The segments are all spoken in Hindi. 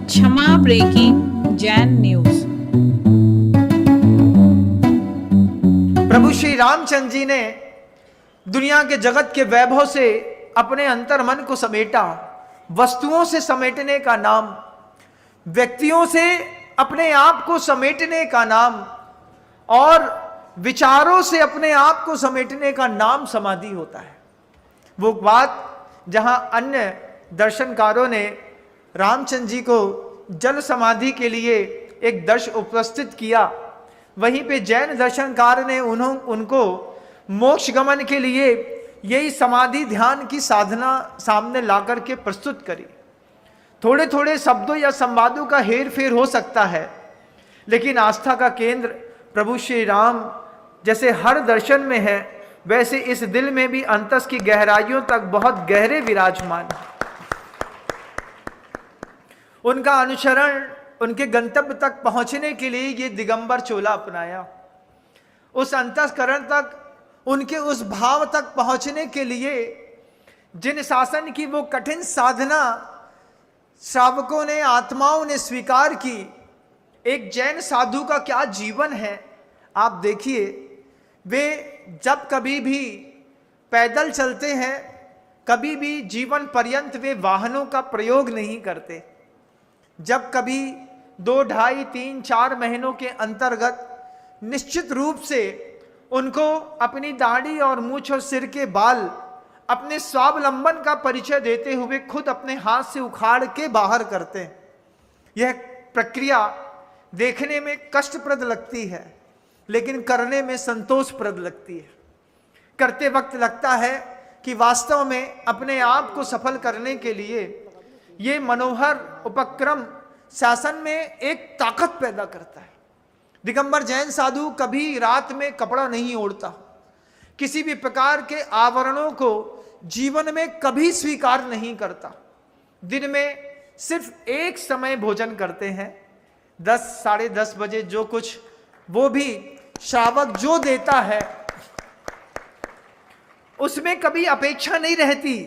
क्षमा ब्रेकिंग जैन न्यूज। प्रभु श्री रामचंद्र जी ने दुनिया के जगत के वैभव से अपने अंतर मन को समेटा। वस्तुओं से समेटने का नाम, व्यक्तियों से अपने आप को समेटने का नाम और विचारों से अपने आप को समेटने का नाम समाधि होता है। वो बात जहां अन्य दर्शनकारों ने रामचंद्र जी को जल समाधि के लिए एक दर्श उपस्थित किया, वहीं पे जैन दर्शनकार ने उनको मोक्ष गमन के लिए यही समाधि ध्यान की साधना सामने लाकर के प्रस्तुत करी। थोड़े थोड़े शब्दों या संवादों का हेर फेर हो सकता है, लेकिन आस्था का केंद्र प्रभु श्री राम जैसे हर दर्शन में है, वैसे इस दिल में भी अंतस की गहराइयों तक बहुत गहरे विराजमान है। उनका अनुसरण, उनके गंतव्य तक पहुंचने के लिए ये दिगंबर चोला अपनाया। उस अंतःकरण तक, उनके उस भाव तक पहुंचने के लिए जिन शासन की वो कठिन साधना श्रावकों ने, आत्माओं ने स्वीकार की, एक जैन साधु का क्या जीवन है आप देखिए। वे जब कभी भी पैदल चलते हैं, कभी भी जीवन पर्यंत वे वाहनों का प्रयोग नहीं करते। जब कभी 2, 2.5, 3, 4 महीनों के अंतर्गत निश्चित रूप से उनको अपनी दाढ़ी और मूछ और सिर के बाल अपने स्वावलंबन का परिचय देते हुए खुद अपने हाथ से उखाड़ के बाहर करते हैं। यह प्रक्रिया देखने में कष्टप्रद लगती है, लेकिन करने में संतोषप्रद लगती है। करते वक्त लगता है कि वास्तव में अपने आप को सफल करने के लिए ये मनोहर उपक्रम शासन में एक ताकत पैदा करता है। दिगंबर जैन साधु कभी रात में कपड़ा नहीं ओढ़ता, किसी भी प्रकार के आवरणों को जीवन में कभी स्वीकार नहीं करता। दिन में सिर्फ एक समय भोजन करते हैं, 10, 10:30 बजे, जो कुछ वो भी श्रावक जो देता है उसमें कभी अपेक्षा नहीं रहती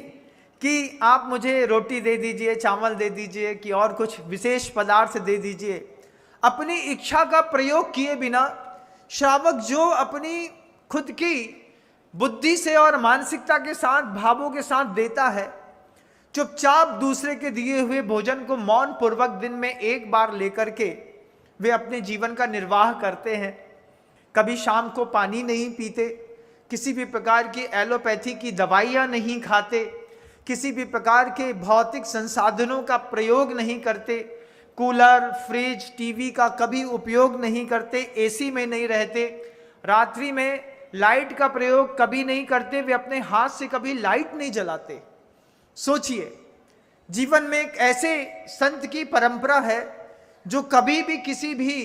कि आप मुझे रोटी दे दीजिए, चावल दे दीजिए, कि और कुछ विशेष पदार्थ दे दीजिए। अपनी इच्छा का प्रयोग किए बिना श्रावक जो अपनी खुद की बुद्धि से और मानसिकता के साथ, भावों के साथ देता है, चुपचाप दूसरे के दिए हुए भोजन को मौन पूर्वक दिन में एक बार लेकर के वे अपने जीवन का निर्वाह करते हैं। कभी शाम को पानी नहीं पीते, किसी भी प्रकार की एलोपैथी की दवाइयाँ नहीं खाते, किसी भी प्रकार के भौतिक संसाधनों का प्रयोग नहीं करते, कूलर, फ्रिज, टीवी का कभी उपयोग नहीं करते, एसी में नहीं रहते, रात्रि में लाइट का प्रयोग कभी नहीं करते, वे अपने हाथ से कभी लाइट नहीं जलाते। सोचिए, जीवन में एक ऐसे संत की परंपरा है जो कभी भी किसी भी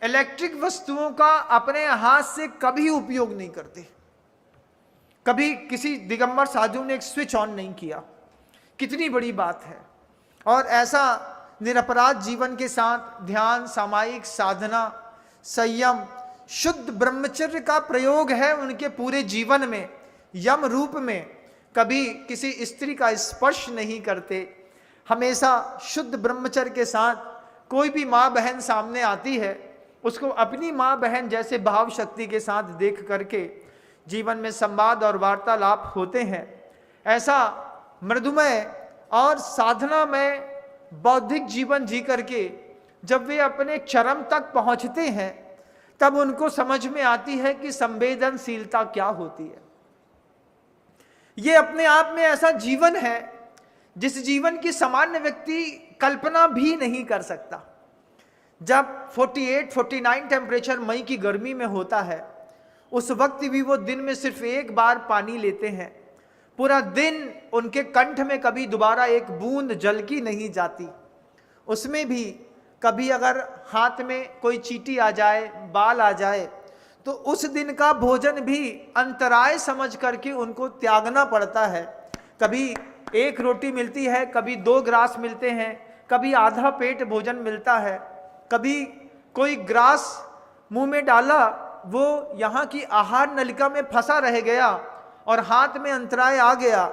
इलेक्ट्रिक वस्तुओं का अपने हाथ से कभी उपयोग नहीं करते। कभी किसी दिगंबर साधु ने एक स्विच ऑन नहीं किया। कितनी बड़ी बात है। और ऐसा निरपराध जीवन के साथ ध्यान, सामायिक साधना, संयम, शुद्ध ब्रह्मचर्य का प्रयोग है उनके पूरे जीवन में। यम रूप में कभी किसी स्त्री का स्पर्श नहीं करते। हमेशा शुद्ध ब्रह्मचर्य के साथ कोई भी माँ बहन सामने आती है, उसको अपनी माँ बहन जैसे भाव शक्ति के साथ देख करके जीवन में संवाद और वार्तालाप होते हैं। ऐसा मृदुमय और साधना में बौद्धिक जीवन जी करके जब वे अपने चरम तक पहुंचते हैं, तब उनको समझ में आती है कि संवेदनशीलता क्या होती है। ये अपने आप में ऐसा जीवन है जिस जीवन की सामान्य व्यक्ति कल्पना भी नहीं कर सकता। जब 48, 49 टेम्परेचर मई की गर्मी में होता है, उस वक्त भी वो दिन में सिर्फ एक बार पानी लेते हैं। पूरा दिन उनके कंठ में कभी दोबारा एक बूंद जल की नहीं जाती। उसमें भी कभी अगर हाथ में कोई चींटी आ जाए, बाल आ जाए, तो उस दिन का भोजन भी अंतराय समझ करके उनको त्यागना पड़ता है। कभी एक रोटी मिलती है, कभी 2 ग्रास मिलते हैं, कभी आधा पेट भोजन मिलता है, कभी कोई ग्रास मुंह में डाला, वो यहाँ की आहार नलिका में फंसा रह गया और हाथ में अंतराय आ गया,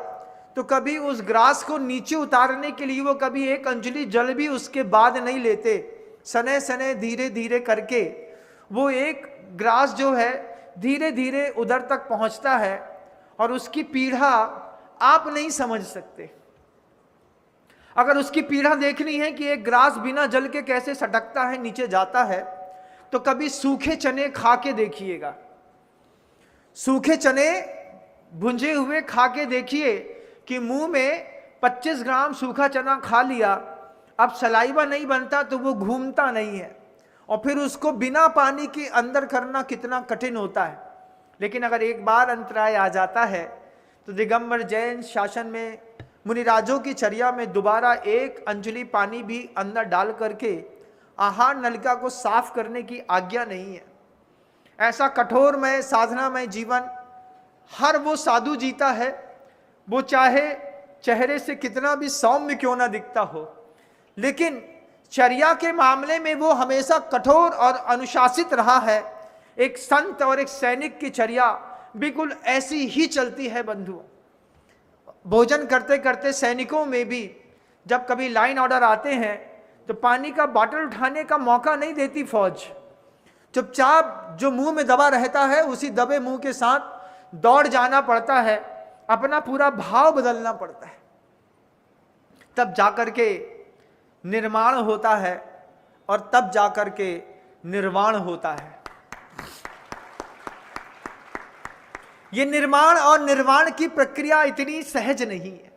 तो कभी उस ग्रास को नीचे उतारने के लिए वो कभी एक अंजलि जल भी उसके बाद नहीं लेते। सने सने धीरे धीरे करके वो एक ग्रास जो है धीरे धीरे उधर तक पहुंचता है, और उसकी पीड़ा आप नहीं समझ सकते। अगर उसकी पीड़ा देखनी है कि एक ग्रास बिना जल के कैसे सटकता है, नीचे जाता है, तो कभी सूखे चने खा के देखिएगा। सूखे चने भुंजे हुए खा के देखिए कि मुंह में 25 ग्राम सूखा चना खा लिया, अब सलाइवा नहीं बनता तो वो घूमता नहीं है, और फिर उसको बिना पानी के अंदर करना कितना कठिन होता है। लेकिन अगर एक बार अंतराय आ जाता है तो दिगंबर जैन शासन में मुनिराजों की चर्या में दोबारा एक अंजलि पानी भी अंदर डाल करके आहार नलिका को साफ करने की आज्ञा नहीं है। ऐसा कठोरमय साधनामय जीवन हर वो साधु जीता है, वो चाहे चेहरे से कितना भी सौम्य क्यों ना दिखता हो, लेकिन चर्या के मामले में वो हमेशा कठोर और अनुशासित रहा है। एक संत और एक सैनिक की चर्या बिल्कुल ऐसी ही चलती है बंधुओं। भोजन करते करते सैनिकों में भी जब कभी लाइन ऑर्डर आते हैं तो पानी का बॉटल उठाने का मौका नहीं देती फौज। चुपचाप जो मुंह में दबा रहता है उसी दबे मुंह के साथ दौड़ जाना पड़ता है, अपना पूरा भाव बदलना पड़ता है, तब जाकर के निर्माण होता है और तब जाकर के निर्वाण होता है। ये निर्माण और निर्वाण की प्रक्रिया इतनी सहज नहीं है।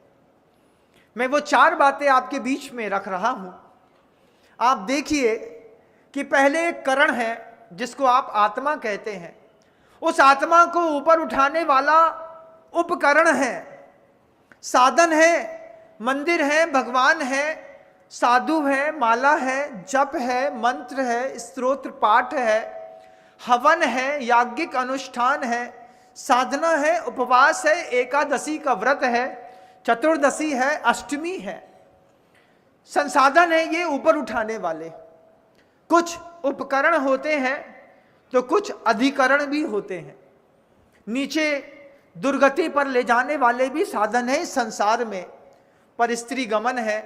मैं वो 4 बातें आपके बीच में रख रहा हूं। आप देखिए कि पहले एक करण है जिसको आप आत्मा कहते हैं। उस आत्मा को ऊपर उठाने वाला उपकरण है, साधन है, मंदिर है, भगवान है, साधु है, माला है, जप है, मंत्र है, स्तोत्र पाठ है, हवन है, याज्ञिक अनुष्ठान है, साधना है, उपवास है, एकादशी का व्रत है, चतुर्दशी है, अष्टमी है। संसाधन है ये ऊपर उठाने वाले। कुछ उपकरण होते हैं तो कुछ अधिकरण भी होते हैं। नीचे दुर्गति पर ले जाने वाले भी साधन है संसार में। पर स्त्री गमन है,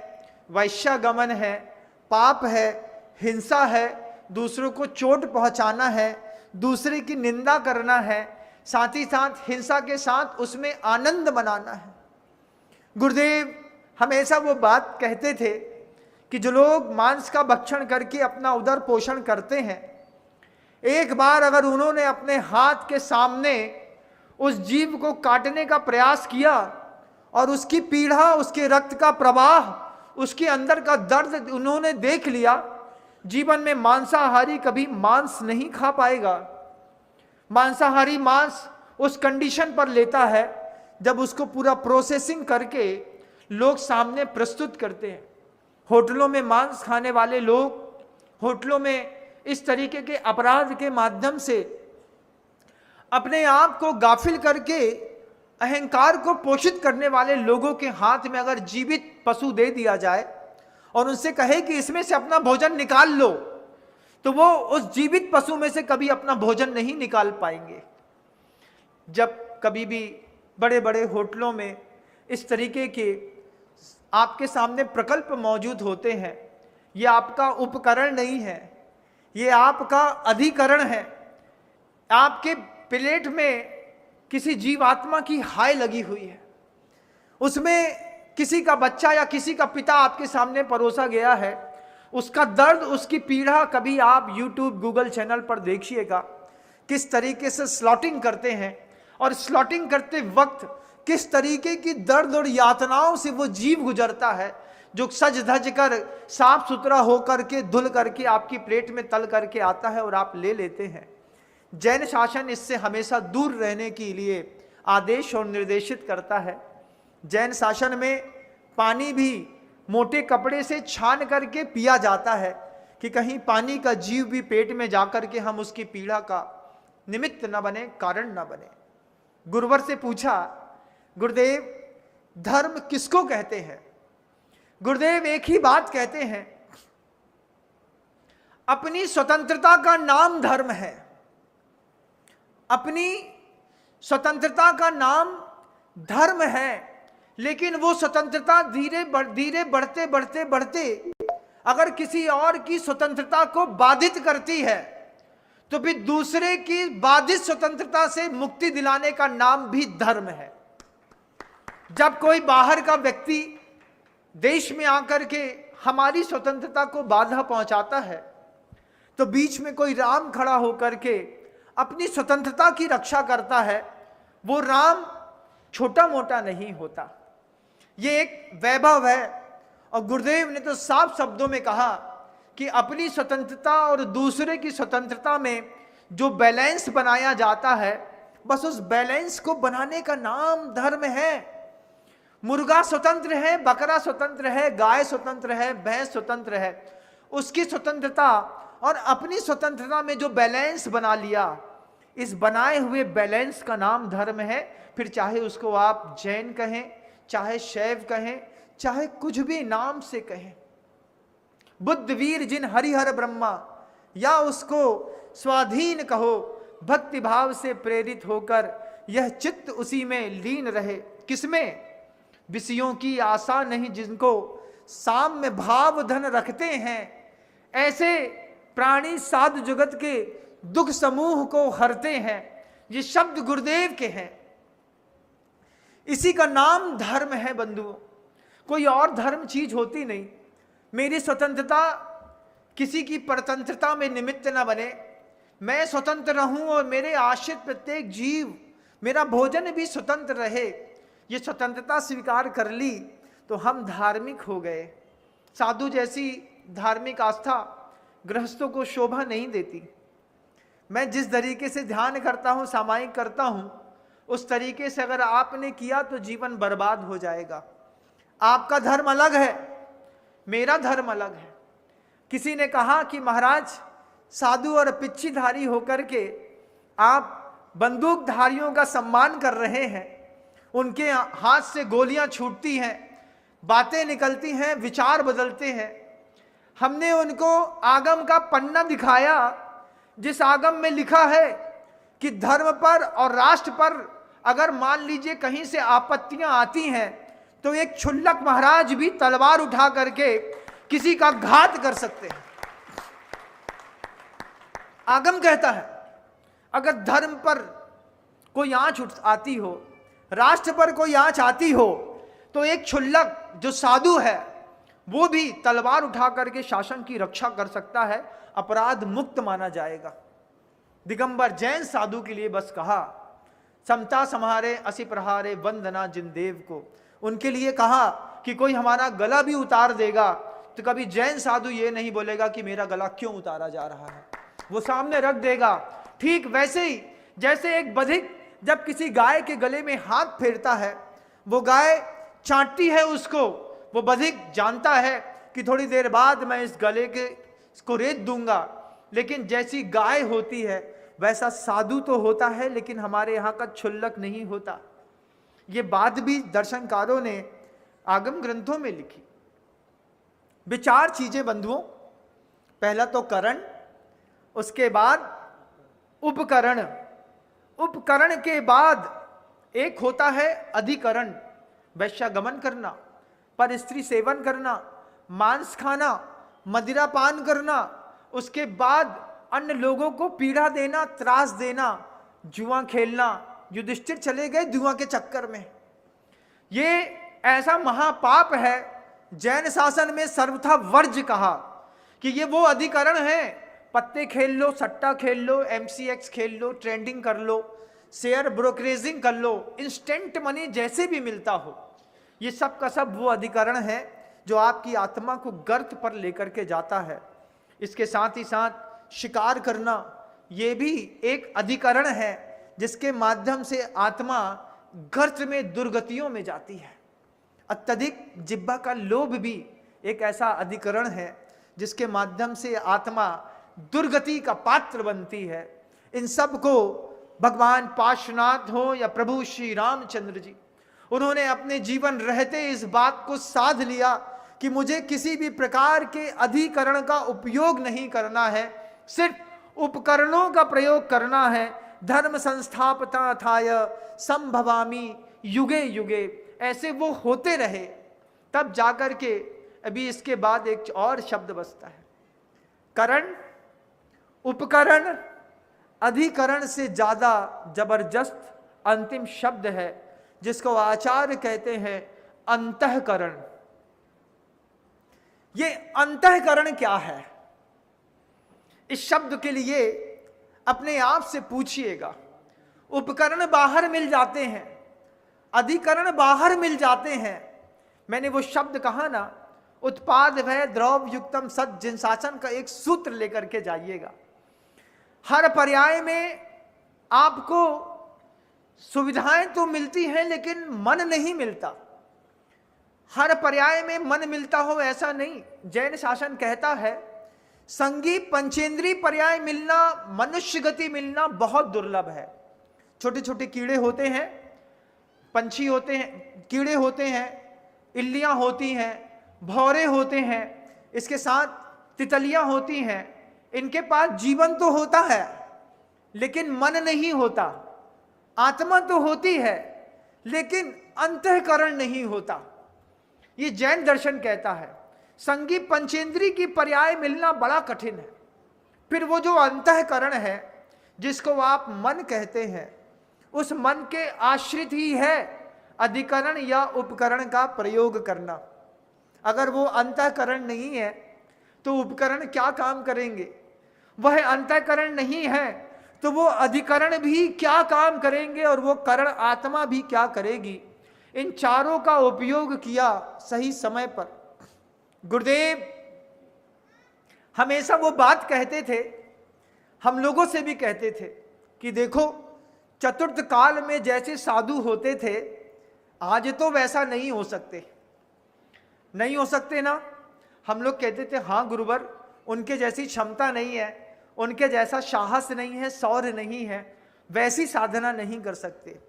वैश्या गमन है, पाप है, हिंसा है, दूसरों को चोट पहुंचाना है, दूसरे की निंदा करना है, साथ ही साथ हिंसा के साथ उसमें आनंद मनाना है। गुरुदेव हमेशा वो बात कहते थे कि जो लोग मांस का भक्षण करके अपना उदर पोषण करते हैं, एक बार अगर उन्होंने अपने हाथ के सामने उस जीव को काटने का प्रयास किया और उसकी पीड़ा, उसके रक्त का प्रवाह, उसके अंदर का दर्द उन्होंने देख लिया, जीवन में मांसाहारी कभी मांस नहीं खा पाएगा। मांसाहारी मांस उस कंडीशन पर लेता है जब उसको पूरा प्रोसेसिंग करके लोग सामने प्रस्तुत करते हैं। होटलों में मांस खाने वाले लोग, होटलों में इस तरीके के अपराध के माध्यम से अपने आप को गाफिल करके अहंकार को पोषित करने वाले लोगों के हाथ में अगर जीवित पशु दे दिया जाए और उनसे कहे कि इसमें से अपना भोजन निकाल लो, तो वो उस जीवित पशु में से कभी अपना भोजन नहीं निकाल पाएंगे। जब कभी भी बड़े बड़े होटलों में इस तरीके के आपके सामने प्रकल्प मौजूद होते हैं, ये आपका उपकरण नहीं है, ये आपका अधिकरण है। आपके प्लेट में किसी जीवात्मा की हाय लगी हुई है, उसमें किसी का बच्चा या किसी का पिता आपके सामने परोसा गया है, उसका दर्द, उसकी पीड़ा कभी आप YouTube गूगल चैनल पर देखिएगा किस तरीके से स्लॉटिंग करते हैं, और स्लॉटिंग करते वक्त किस तरीके की दर्द और यातनाओं से वो जीव गुजरता है, जो सज धज कर साफ सुथरा होकर के धुल करके आपकी प्लेट में तल करके आता है और आप ले लेते हैं। जैन शासन इससे हमेशा दूर रहने के लिए आदेश और निर्देशित करता है। जैन शासन में पानी भी मोटे कपड़े से छान करके पिया जाता है कि कहीं पानी का जीव भी पेट में जाकर के हम उसकी पीड़ा का निमित्त न बने, कारण न बने। गुरुवर से पूछा, गुरुदेव धर्म किसको कहते हैं? गुरुदेव एक ही बात कहते हैं, अपनी स्वतंत्रता का नाम धर्म है। अपनी स्वतंत्रता का नाम धर्म है। लेकिन वो स्वतंत्रता धीरे बढ़ते बढ़ते बढ़ते अगर किसी और की स्वतंत्रता को बाधित करती है, तो फिर दूसरे की बाधित स्वतंत्रता से मुक्ति दिलाने का नाम भी धर्म है। जब कोई बाहर का व्यक्ति देश में आकर के हमारी स्वतंत्रता को बाधा पहुंचाता है, तो बीच में कोई राम खड़ा होकर के अपनी स्वतंत्रता की रक्षा करता है। वो राम छोटा मोटा नहीं होता, ये एक वैभव है। और गुरुदेव ने तो साफ शब्दों में कहा कि अपनी स्वतंत्रता और दूसरे की स्वतंत्रता में जो बैलेंस बनाया जाता है, बस उस बैलेंस को बनाने का नाम धर्म है। मुर्गा स्वतंत्र है, बकरा स्वतंत्र है, गाय स्वतंत्र है, भैंस स्वतंत्र है। उसकी स्वतंत्रता और अपनी स्वतंत्रता में जो बैलेंस बना लिया, इस बनाए हुए बैलेंस का नाम धर्म है। फिर चाहे उसको आप जैन कहें, चाहे शैव कहें, चाहे कुछ भी नाम से कहें। बुद्ध वीर जिन हरिहर ब्रह्मा, या उसको स्वाधीन कहो, भक्ति भाव से प्रेरित होकर यह चित्त उसी में लीन रहे। किसमें? विषयों की आशा नहीं जिनको साम में भाव धन रखते हैं, ऐसे प्राणी साधु जगत के दुख समूह को हरते हैं। ये शब्द गुरुदेव के हैं। इसी का नाम धर्म है बंधुओं, कोई और धर्म चीज होती नहीं। मेरी स्वतंत्रता किसी की परतंत्रता में निमित्त न बने, मैं स्वतंत्र रहूं और मेरे आश्रित प्रत्येक जीव, मेरा भोजन भी स्वतंत्र रहे। ये स्वतंत्रता स्वीकार कर ली तो हम धार्मिक हो गए। साधु जैसी धार्मिक आस्था गृहस्थों को शोभा नहीं देती। मैं जिस तरीके से ध्यान करता हूं, सामायिक करता हूं, उस तरीके से अगर आपने किया तो जीवन बर्बाद हो जाएगा। आपका धर्म अलग है, मेरा धर्म अलग है। किसी ने कहा कि महाराज, साधु और पिच्छीधारी होकर के आप बंदूकधारियों का सम्मान कर रहे हैं, उनके हाथ से गोलियां छूटती हैं, बातें निकलती हैं, विचार बदलते हैं। हमने उनको आगम का पन्ना दिखाया, जिस आगम में लिखा है कि धर्म पर और राष्ट्र पर अगर मान लीजिए कहीं से आपत्तियां आती हैं, तो एक क्षुल्लक महाराज भी तलवार उठा करके किसी का घात कर सकते हैं। आगम कहता है अगर धर्म पर कोई आंच आती हो, राष्ट्र पर कोई आंच आती हो, तो एक क्षुल्लक जो साधु है वो भी तलवार उठा करके शासन की रक्षा कर सकता है, अपराध मुक्त माना जाएगा। दिगंबर जैन साधु के लिए बस कहा, समता सम्हारे असि प्रहारे वंदना जिन देव को। उनके लिए कहा कि कोई हमारा गला भी उतार देगा तो कभी जैन साधु ये नहीं बोलेगा कि मेरा गला क्यों उतारा जा रहा है, वो सामने रख देगा। ठीक वैसे ही जैसे एक बधिक जब किसी गाय के गले में हाथ फेरता है, वो गाय चाटती है उसको, वो बधिक जानता है कि थोड़ी देर बाद मैं इस गले के इसको रेत दूंगा। लेकिन जैसी गाय होती है वैसा साधु तो होता है, लेकिन हमारे यहाँ का क्षुल्लक नहीं होता। ये बात भी दर्शनकारों ने आगम ग्रंथों में लिखी। विचार चीजें बंधुओं, पहला तो करण, उसके बाद उपकरण, उपकरण के बाद एक होता है अधिकरण, वैश्यागमन करना, पर स्त्री सेवन करना, मांस खाना, मदिरा पान करना, उसके बाद अन्य लोगों को पीड़ा देना, त्रास देना, जुआ खेलना। युधिष्ठिर चले गए जुआ के चक्कर में। ये ऐसा महापाप है, जैन शासन में सर्वथा वर्ज्य कहा कि ये वो अधिकरण है। पत्ते खेल लो, सट्टा खेल लो, MCX खेल लो, ट्रेंडिंग कर लो, शेयर ब्रोकरेजिंग कर लो, इंस्टेंट मनी जैसे भी मिलता हो, ये सब का सब वो अधिकरण है जो आपकी आत्मा को गर्त पर लेकर के जाता है। इसके साथ ही साथ शिकार करना, ये भी एक अधिकरण है जिसके माध्यम से आत्मा गर्त में दुर्गतियों में जाती है। अत्यधिक जिह्वा का लोभ भी एक ऐसा अधिकरण है जिसके माध्यम से आत्मा दुर्गति का पात्र बनती है। इन सब को भगवान पार्श्वनाथ हो या प्रभु श्री रामचंद्र जी, उन्होंने अपने जीवन रहते इस बात को साध लिया कि मुझे किसी भी प्रकार के अधिकरण का उपयोग नहीं करना है, सिर्फ उपकरणों का प्रयोग करना है। धर्म संस्थापनार्थाय संभवामि युगे युगे, ऐसे वो होते रहे, तब जाकर के अभी इसके बाद एक और शब्द बचता है, करण। उपकरण अधिकरण से ज्यादा जबरदस्त अंतिम शब्द है, जिसको आचार्य कहते हैं अंतःकरण। ये अंतःकरण क्या है? इस शब्द के लिए अपने आप से पूछिएगा। उपकरण बाहर मिल जाते हैं, अधिकरण बाहर मिल जाते हैं। मैंने वो शब्द कहा ना, उत्पाद भय द्रव युक्तम सद जिनशासन का एक सूत्र लेकर के जाइएगा। हर पर्याय में आपको सुविधाएं तो मिलती हैं, लेकिन मन नहीं मिलता। हर पर्याय में मन मिलता हो ऐसा नहीं। जैन शासन कहता है संगी पंचेंद्रीय पर्याय मिलना, मनुष्य गति मिलना बहुत दुर्लभ है। छोटे छोटे कीड़े होते हैं, पंछी होते हैं, कीड़े होते हैं, इल्लियां होती हैं, भौरे होते हैं, इसके साथ तितलियां होती हैं। इनके पास जीवन तो होता है, लेकिन मन नहीं होता। आत्मा तो होती है, लेकिन अंतःकरण नहीं होता। ये जैन दर्शन कहता है संगी पंचेंद्री की पर्याय मिलना बड़ा कठिन है। फिर वो जो अंतःकरण है, जिसको आप मन कहते हैं, उस मन के आश्रित ही है अधिकरण या उपकरण का प्रयोग करना। अगर वो अंतःकरण नहीं है तो उपकरण क्या काम करेंगे? वह अंतःकरण नहीं है तो वो अधिकरण भी क्या काम करेंगे, और वो करण आत्मा भी क्या करेगी? इन चारों का उपयोग किया सही समय पर। गुरुदेव हमेशा वो बात कहते थे, हम लोगों से भी कहते थे कि देखो चतुर्थ काल में जैसे साधु होते थे, आज तो वैसा नहीं हो सकते। नहीं हो सकते ना? हम लोग कहते थे हाँ गुरुवर, उनके जैसी क्षमता नहीं है, उनके जैसा साहस नहीं है, शौर्य नहीं है, वैसी साधना नहीं कर सकते।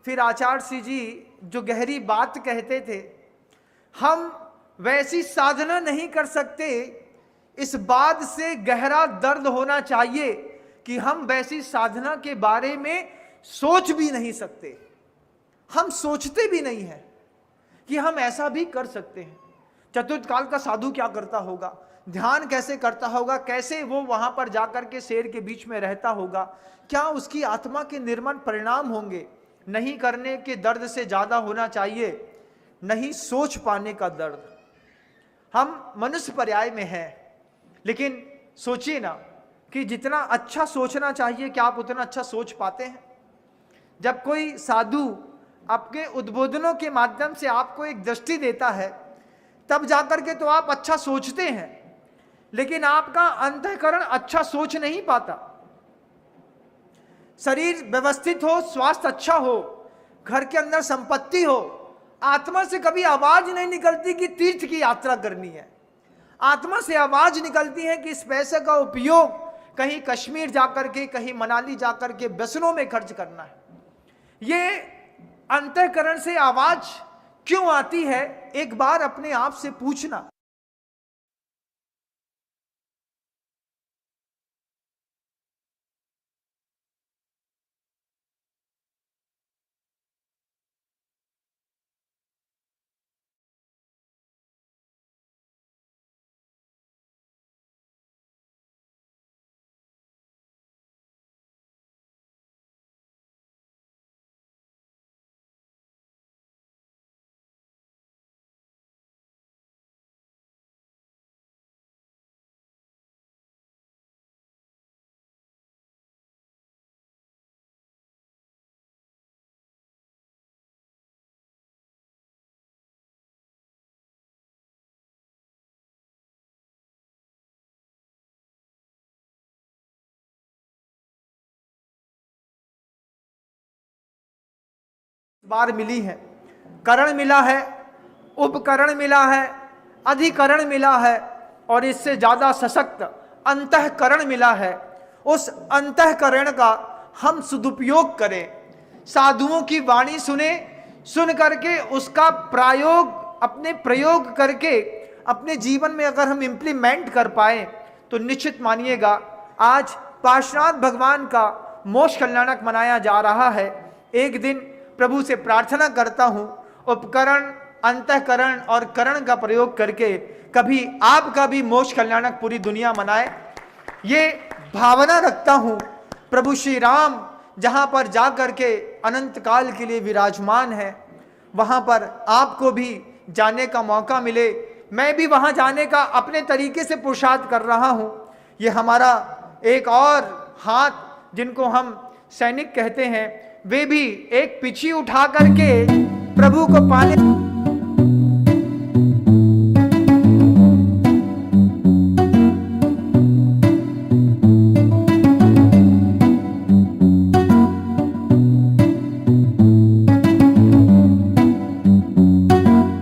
फिर आचार्य श्री जी जो गहरी बात कहते थे, हम वैसी साधना नहीं कर सकते, इस बात से गहरा दर्द होना चाहिए कि हम वैसी साधना के बारे में सोच भी नहीं सकते। हम सोचते भी नहीं हैं कि हम ऐसा भी कर सकते हैं। चतुर्थ काल का साधु क्या करता होगा, ध्यान कैसे करता होगा, कैसे वो वहां पर जाकर के शेर के बीच में रहता होगा, क्या उसकी आत्मा के निर्मल परिणाम होंगे? नहीं करने के दर्द से ज्यादा होना चाहिए नहीं सोच पाने का दर्द। हम मनुष्य पर्याय में हैं, लेकिन सोचिए ना कि जितना अच्छा सोचना चाहिए, क्या आप उतना अच्छा सोच पाते हैं? जब कोई साधु आपके उद्बोधनों के माध्यम से आपको एक दृष्टि देता है, तब जाकर के तो आप अच्छा सोचते हैं, लेकिन आपका अंतःकरण अच्छा सोच नहीं पाता। शरीर व्यवस्थित हो, स्वास्थ्य अच्छा हो, घर के अंदर संपत्ति हो, आत्मा से कभी आवाज नहीं निकलती कि तीर्थ की यात्रा करनी है। आत्मा से आवाज निकलती है कि इस पैसे का उपयोग कहीं कश्मीर जाकर के, कहीं मनाली जाकर के व्यसनों में खर्च करना है। ये अंतःकरण से आवाज क्यों आती है, एक बार अपने आप से पूछना। बार मिली है, करण मिला है, उपकरण मिला है, अधिकरण मिला है, और इससे ज्यादा सशक्त अंतःकरण मिला है। उस अंतःकरण का हम सदुपयोग करें, साधुओं की वाणी सुने, सुन करके उसका अपने प्रयोग करके अपने जीवन में अगर हम इम्प्लीमेंट कर पाए, तो निश्चित मानिएगा आज पार्श्वनाथ भगवान का मोक्ष कल्याणक मनाया जा रहा है। एक दिन प्रभु से प्रार्थना करता हूं उपकरण, अंतःकरण और करण का प्रयोग करके कभी आपका भी मोक्ष कल्याणक पूरी दुनिया मनाए, ये भावना रखता हूं। प्रभु श्री राम जहां पर जाकर के अनंत काल के लिए विराजमान है, वहां पर आपको भी जाने का मौका मिले, मैं भी वहां जाने का अपने तरीके से पुरुषार्थ कर रहा हूं। ये हमारा एक और हाथ, जिनको हम सैनिक कहते हैं, वे भी एक पिछी उठा करके प्रभु को पाने